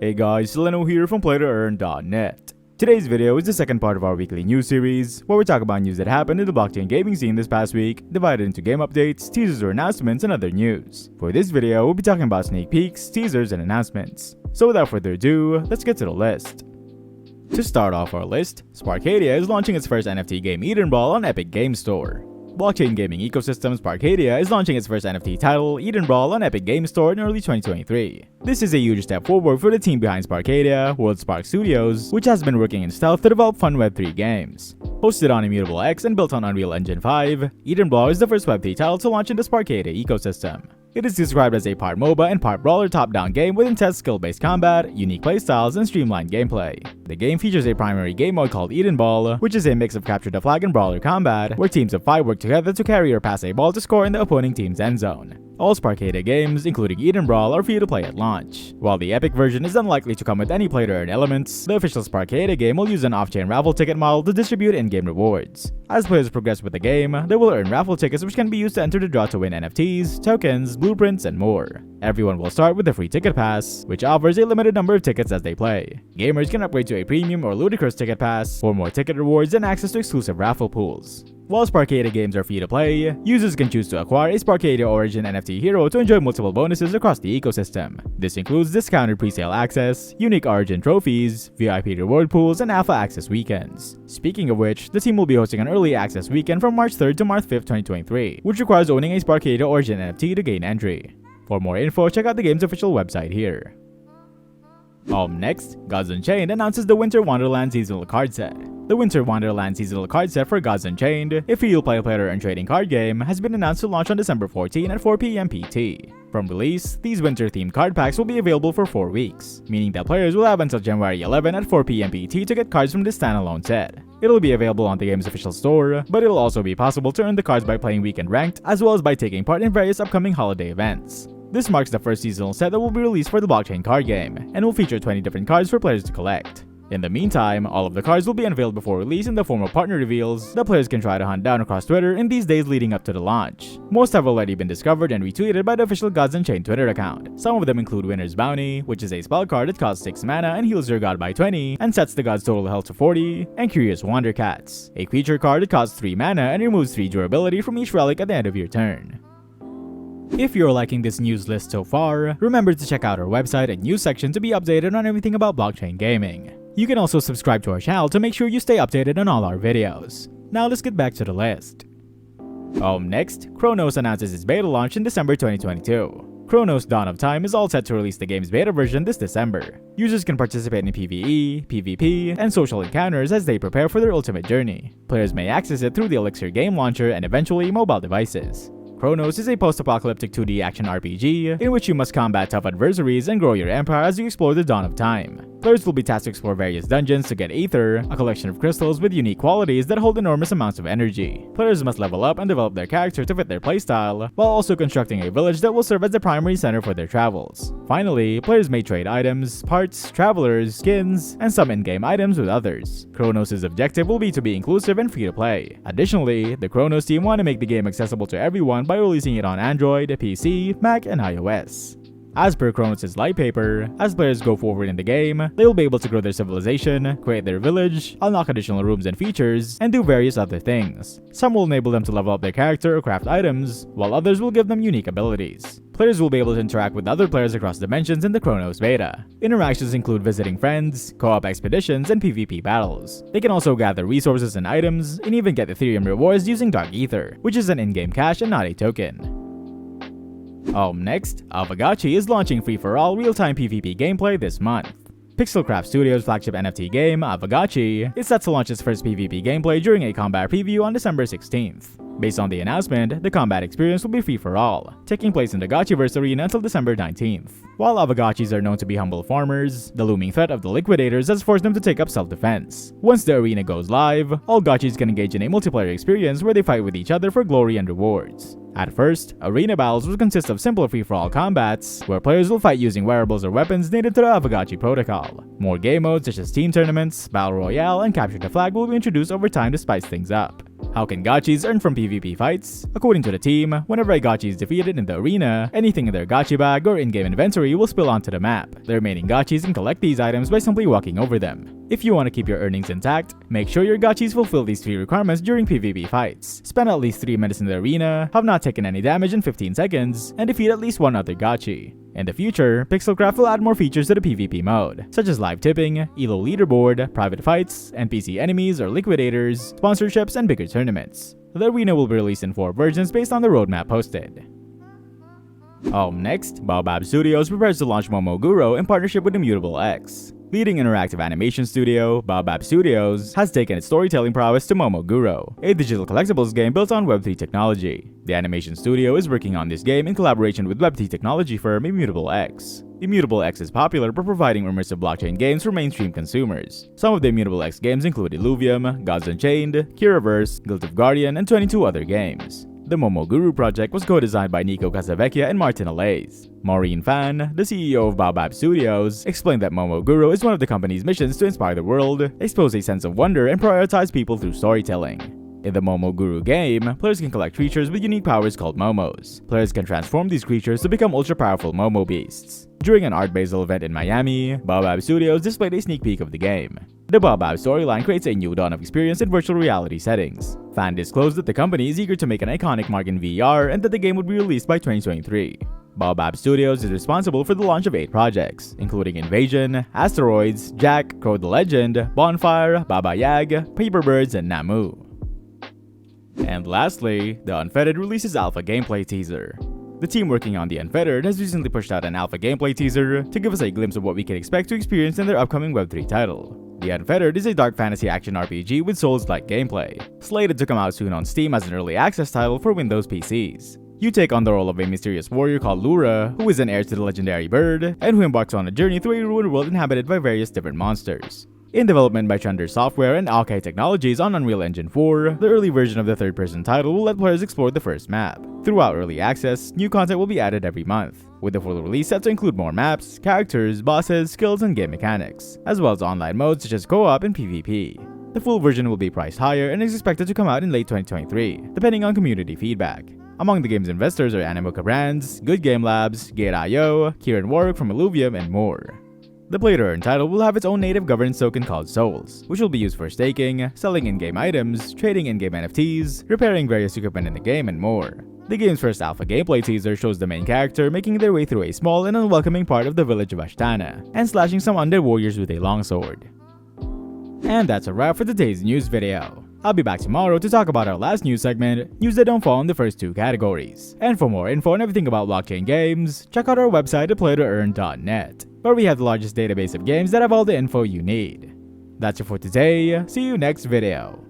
Hey guys, Leno here from PlayToEarn.net. Today's video is the second part of our weekly news series, where we talk about news that happened in the blockchain gaming scene this past week, divided into game updates, teasers or announcements, and other news. For this video, we'll be talking about sneak peeks, teasers, and announcements. So without further ado, let's get to the list. To start off our list, Sparkadia is launching its first NFT game Edenbrawl on Epic Games Store. Blockchain gaming ecosystem Sparkadia is launching its first NFT title, Edenbrawl, on Epic Games Store in early 2023. This is a huge step forward for the team behind Sparkadia, WorldSpark Studios, which has been working in stealth to develop fun Web3 games. Hosted on Immutable X and built on Unreal Engine 5, Edenbrawl is the first Web3 title to launch in the Sparkadia ecosystem. It is described as a part MOBA and part brawler top-down game with intense skill-based combat, unique playstyles, and streamlined gameplay. The game features a primary game mode called Edenbrawl, which is a mix of capture the flag and brawler combat, where teams of 5 work together to carry or pass a ball to score in the opposing team's end zone. All Sparkadia games, including Edenbrawl, are free to play at launch. While the Epic version is unlikely to come with any play-to-earn elements, the official Sparkadia game will use an off-chain raffle ticket model to distribute in-game rewards. As players progress with the game, they will earn raffle tickets which can be used to enter the draw to win NFTs, tokens, blueprints, and more. Everyone will start with a free ticket pass, which offers a limited number of tickets as they play. Gamers can upgrade to a premium or ludicrous ticket pass for more ticket rewards and access to exclusive raffle pools. While Sparkadia games are free to play, users can choose to acquire a Sparkadia Origin NFT hero to enjoy multiple bonuses across the ecosystem. This includes discounted presale access, unique Origin trophies, VIP reward pools, and alpha access weekends. Speaking of which, the team will be hosting an early access weekend from March 3rd to March 5th, 2023, which requires owning a Sparkadia Origin NFT to gain entry. For more info, check out the game's official website here. Next, Gods Unchained announces the Winter Wanderland seasonal card set. The Winter Wanderland seasonal card set for Gods Unchained, a free-to-play player-earned trading card game, has been announced to launch on December 14 at 4 PM PT. From release, these winter-themed card packs will be available for 4 weeks, meaning that players will have until January 11 at 4 PM PT to get cards from this standalone set. It'll be available on the game's official store, but it'll also be possible to earn the cards by playing weekend ranked, as well as by taking part in various upcoming holiday events. This marks the first seasonal set that will be released for the blockchain card game, and will feature 20 different cards for players to collect. In the meantime, all of the cards will be unveiled before release in the form of partner reveals that players can try to hunt down across Twitter in these days leading up to the launch. Most have already been discovered and retweeted by the official Gods Unchained Twitter account. Some of them include Winner's Bounty, which is a spell card that costs 6 mana and heals your god by 20 and sets the god's total health to 40, and Curious Wandercats, a creature card that costs 3 mana and removes 3 durability from each relic at the end of your turn. If you're liking this news list so far, remember to check out our website and news section to be updated on everything about blockchain gaming. You can also subscribe to our channel to make sure you stay updated on all our videos. Now let's get back to the list. Next, Chronos announces its beta launch in December 2022. Chronos Dawn of Time is all set to release the game's beta version this December. Users can participate in PvE, PvP, and social encounters as they prepare for their ultimate journey. Players may access it through the Elixir game launcher and eventually mobile devices. Chronos is a post-apocalyptic 2D action RPG in which you must combat tough adversaries and grow your empire as you explore the Dawn of Time. Players will be tasked to explore various dungeons to get Aether, a collection of crystals with unique qualities that hold enormous amounts of energy. Players must level up and develop their character to fit their playstyle, while also constructing a village that will serve as the primary center for their travels. Finally, players may trade items, parts, travelers, skins, and some in-game items with others. Chronos' objective will be to be inclusive and free to play. Additionally, the Chronos team want to make the game accessible to everyone by releasing it on Android, PC, Mac, and iOS. As per Chronos' light paper, as players go forward in the game, they will be able to grow their civilization, create their village, unlock additional rooms and features, and do various other things. Some will enable them to level up their character or craft items, while others will give them unique abilities. Players will be able to interact with other players across dimensions in the Chronos beta. Interactions include visiting friends, co-op expeditions, and PvP battles. They can also gather resources and items, and even get Ethereum rewards using Dark Ether, which is an in-game cash and not a token. Next, Aavegotchi is launching free-for-all real-time PvP gameplay this month. Pixelcraft Studios' flagship NFT game, Aavegotchi, is set to launch its first PvP gameplay during a combat preview on December 16th. Based on the announcement, the combat experience will be free for all, taking place in the Gotchiverse arena until December 19th. While Aavegotchis are known to be humble farmers, the looming threat of the liquidators has forced them to take up self-defense. Once the arena goes live, all Gotchis can engage in a multiplayer experience where they fight with each other for glory and rewards. At first, arena battles will consist of simple free-for-all combats, where players will fight using wearables or weapons native to the Aavegotchi protocol. More game modes such as team tournaments, battle royale, and capture the flag will be introduced over time to spice things up. How can gotchis earn from PvP fights? According to the team, whenever a gotchi is defeated in the arena, anything in their gotchi bag or in-game inventory will spill onto the map. The remaining gotchis can collect these items by simply walking over them. If you want to keep your earnings intact, make sure your gotchis fulfill these 3 requirements during PvP fights. Spend at least 3 minutes in the arena, have not taken any damage in 15 seconds, and defeat at least 1 other gotchi. In the future, Pixelcraft will add more features to the PvP mode, such as live tipping, ELO leaderboard, private fights, NPC enemies or liquidators, sponsorships, and bigger tournaments. The arena will be released in 4 versions based on the roadmap posted. Next, Baobab Studios prepares to launch Momoguro in partnership with Immutable X. Leading interactive animation studio, Baobab Studios, has taken its storytelling prowess to Momoguro, a digital collectibles game built on Web3 technology. The animation studio is working on this game in collaboration with Web3 technology firm Immutable X. Immutable X is popular for providing immersive blockchain games for mainstream consumers. Some of the Immutable X games include Illuvium, Gods Unchained, Kiraverse, Guild of Guardian, and 22 other games. The Momoguro project was co-designed by Nico Casavecchia and Martin Alays. Maureen Fan, the CEO of Baobab Studios, explained that Momoguro is one of the company's missions to inspire the world, expose a sense of wonder, and prioritize people through storytelling. In the Momoguro game, players can collect creatures with unique powers called Momos. Players can transform these creatures to become ultra-powerful Momo beasts. During an Art Basel event in Miami, Baobab Studios displayed a sneak peek of the game. The Baobab storyline creates a new dawn of experience in virtual reality settings. Fan disclosed that the company is eager to make an iconic mark in VR and that the game would be released by 2023. Baobab Studios is responsible for the launch of 8 projects, including Invasion, Asteroids, Jack, Crow the Legend, Bonfire, Baba Yaga, Paperbirds, and Namu. And lastly, the Unfettered releases alpha gameplay teaser. The team working on the Unfettered has recently pushed out an alpha gameplay teaser to give us a glimpse of what we can expect to experience in their upcoming Web3 title. The Unfettered is a dark fantasy action RPG with Souls-like gameplay, slated to come out soon on Steam as an early access title for Windows PCs. You take on the role of a mysterious warrior called Lura, who is an heir to the legendary bird, and who embarks on a journey through a ruined world inhabited by various different monsters. In development by Chunder Software and Akai Technologies on Unreal Engine 4, the early version of the third-person title will let players explore the first map. Throughout early access, new content will be added every month, with the full release set to include more maps, characters, bosses, skills, and game mechanics, as well as online modes such as co-op and PvP. The full version will be priced higher and is expected to come out in late 2023, depending on community feedback. Among the game's investors are Animoca Brands, Good Game Labs, Gate.io, Kieran Warwick from Illuvium, and more. The PlayToEarn title will have its own native governance token called Souls, which will be used for staking, selling in-game items, trading in-game NFTs, repairing various equipment in the game, and more. The game's first alpha gameplay teaser shows the main character making their way through a small and unwelcoming part of the village of Ashtana, and slashing some undead warriors with a longsword. And that's a wrap for today's news video. I'll be back tomorrow to talk about our last news segment, news that don't fall in the first 2 categories. And for more info on everything about blockchain games, check out our website at PlayToEarn.net, where we have the largest database of games that have all the info you need. That's it for today, see you next video.